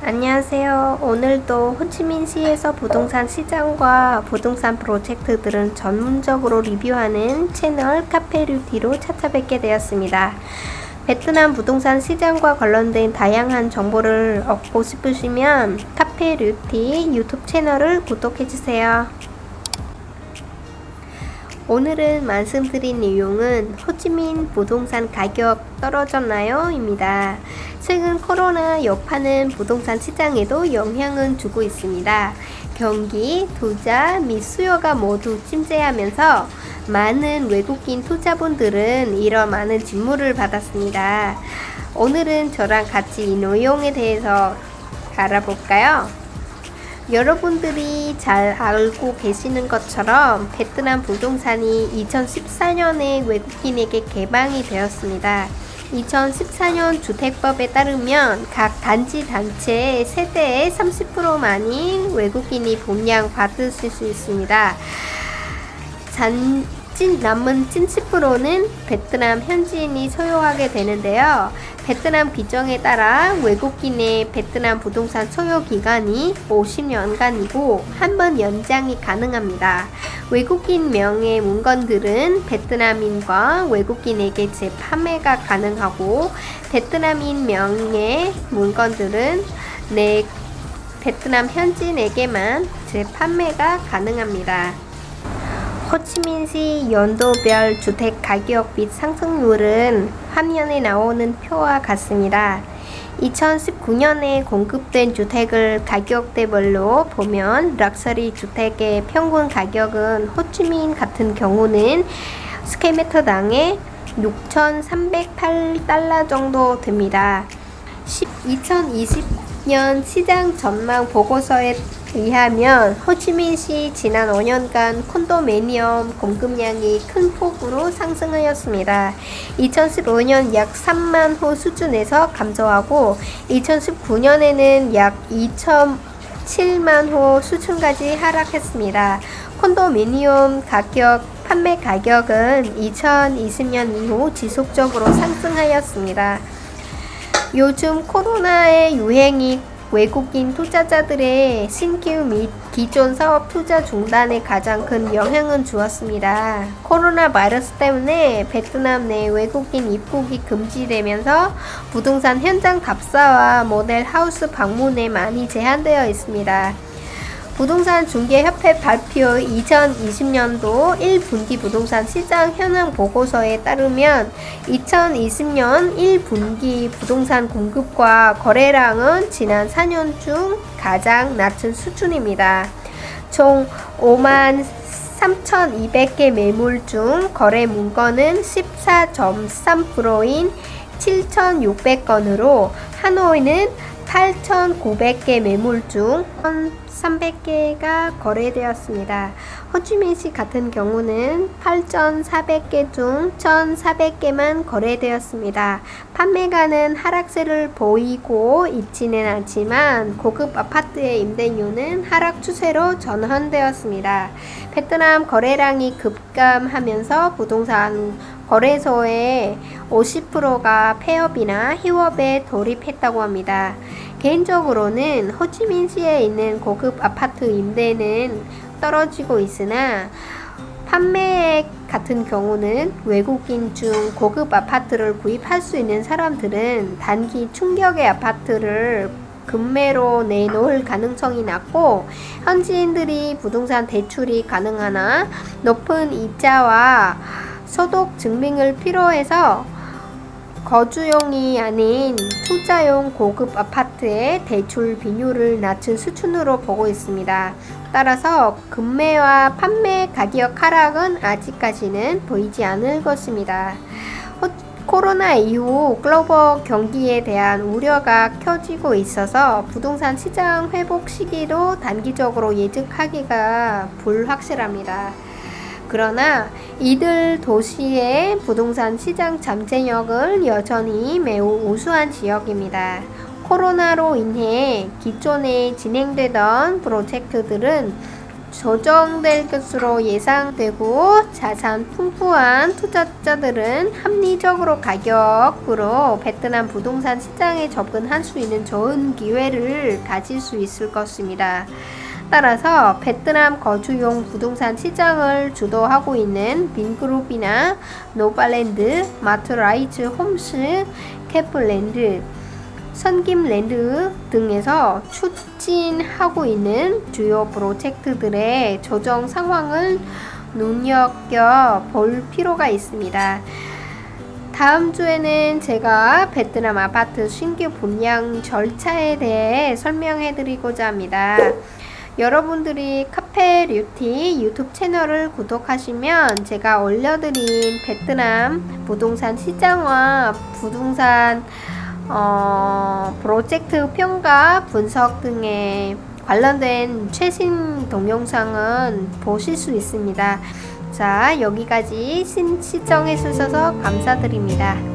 안녕하세요. 오늘도 호치민시에서 부동산 시장과 부동산 프로젝트들은 전문적으로 리뷰하는 채널 카페류티로 찾아뵙게 되었습니다. 베트남 부동산 시장과 관련된 다양한 정보를 얻고 싶으시면 카페류티 유튜브 채널을 구독해주세요. 오늘은 말씀드린 내용은 호치민 부동산 가격 떨어졌나요? 입니다. 최근 코로나 여파는 부동산 시장에도 영향을 주고 있습니다. 경기, 투자 및 수요가 모두 침체하면서 많은 외국인 투자분들은 이런 많은 질문을 받았습니다. 오늘은 저랑 같이 이 내용에 대해서 알아볼까요? 여러분들이 잘 알고 계시는 것처럼 베트남 부동산이 2014년에 외국인에게 개방이 되었습니다. 2014년 주택법에 따르면 각 단지 단체의 세대의 30%만이 외국인이 분양 받으실 수 있습니다. 남은 70%는 베트남 현지인이 소유하게 되는데요. 베트남 규정에 따라 외국인의 베트남 부동산 소유 기간이 50년간이고 한 번 연장이 가능합니다. 외국인 명의 물건들은 베트남인과 외국인에게 재판매가 가능하고 베트남인 명의 물건들은 베트남 현지인에게만 재판매가 가능합니다. 호치민시 연도별 주택 가격 및 상승률은 화면에 나오는 표와 같습니다. 2019년에 공급된 주택을 가격대별로 보면 럭셔리 주택의 평균 가격은 호치민 같은 경우는 스퀘어미터당에 6,308달러 정도 됩니다. 2020년 시장 전망 보고서에 의하면 호치민시 지난 5년간 콘도미니엄 공급량이 큰 폭으로 상승하였습니다. 2015년 약 3만 호 수준에서 감소하고 2019년에는 약 2.7만 호 수준까지 하락했습니다. 콘도미니엄 판매 가격은 2020년 이후 지속적으로 상승하였습니다. 요즘 코로나의 유행이 외국인 투자자들의 신규 및 기존 사업 투자 중단에 가장 큰 영향을 주었습니다. 코로나 바이러스 때문에 베트남 내 외국인 입국이 금지되면서 부동산 현장 답사와 모델 하우스 방문에 많이 제한되어 있습니다. 부동산 중개협회 발표 2020년도 1분기 부동산 시장 현황 보고서에 따르면 2020년 1분기 부동산 공급과 거래량은 지난 4년 중 가장 낮은 수준입니다. 총 5만 3,200개 매물 중 거래 문건은 14.3%인 7,600건으로 하노이는 8,900개 매물 중 1,300개가 거래되었습니다. 호치민시 같은 경우는 8,400개 중 1,400개만 거래되었습니다. 판매가는 하락세를 보이고 있지는 않지만 고급 아파트의 임대료는 하락 추세로 전환되었습니다. 베트남 거래량이 급감하면서 부동산 거래소의 50%가 폐업이나 휴업에 돌입했다고 합니다. 개인적으로는 호치민시에 있는 고급 아파트 임대는 떨어지고 있으나 판매액 같은 경우는 외국인 중 고급 아파트를 구입할 수 있는 사람들은 단기 충격의 아파트를 급매로 내놓을 가능성이 낮고 현지인들이 부동산 대출이 가능하나 높은 이자와 소득 증명을 필요해서 거주용이 아닌 투자용 고급 아파트의 대출 비율을 낮춘 수준으로 보고 있습니다. 따라서 급매와 판매 가격 하락은 아직까지는 보이지 않을 것입니다. 코로나 이후 글로벌 경기에 대한 우려가 커지고 있어서 부동산 시장 회복 시기도 단기적으로 예측하기가 불확실합니다. 그러나 이들 도시의 부동산 시장 잠재력은 여전히 매우 우수한 지역입니다. 코로나로 인해 기존에 진행되던 프로젝트들은 조정될 것으로 예상되고 자산 풍부한 투자자들은 합리적으로 가격으로 베트남 부동산 시장에 접근할 수 있는 좋은 기회를 가질 수 있을 것입니다. 따라서 베트남 거주용 부동산 시장을 주도하고 있는 빈그룹이나 노바랜드, 마트라이즈 홈스, 캐플랜드, 선김랜드 등에서 추진하고 있는 주요 프로젝트들의 조정 상황을 눈여겨볼 필요가 있습니다. 다음 주에는 제가 베트남 아파트 신규 분양 절차에 대해 설명해 드리고자 합니다. 여러분들이 카페 류티 유튜브 채널을 구독하시면 제가 올려드린 베트남 부동산 시장과 부동산 프로젝트 평가 분석 등에 관련된 최신 동영상은 보실 수 있습니다. 자, 여기까지 시청해 주셔서 감사드립니다.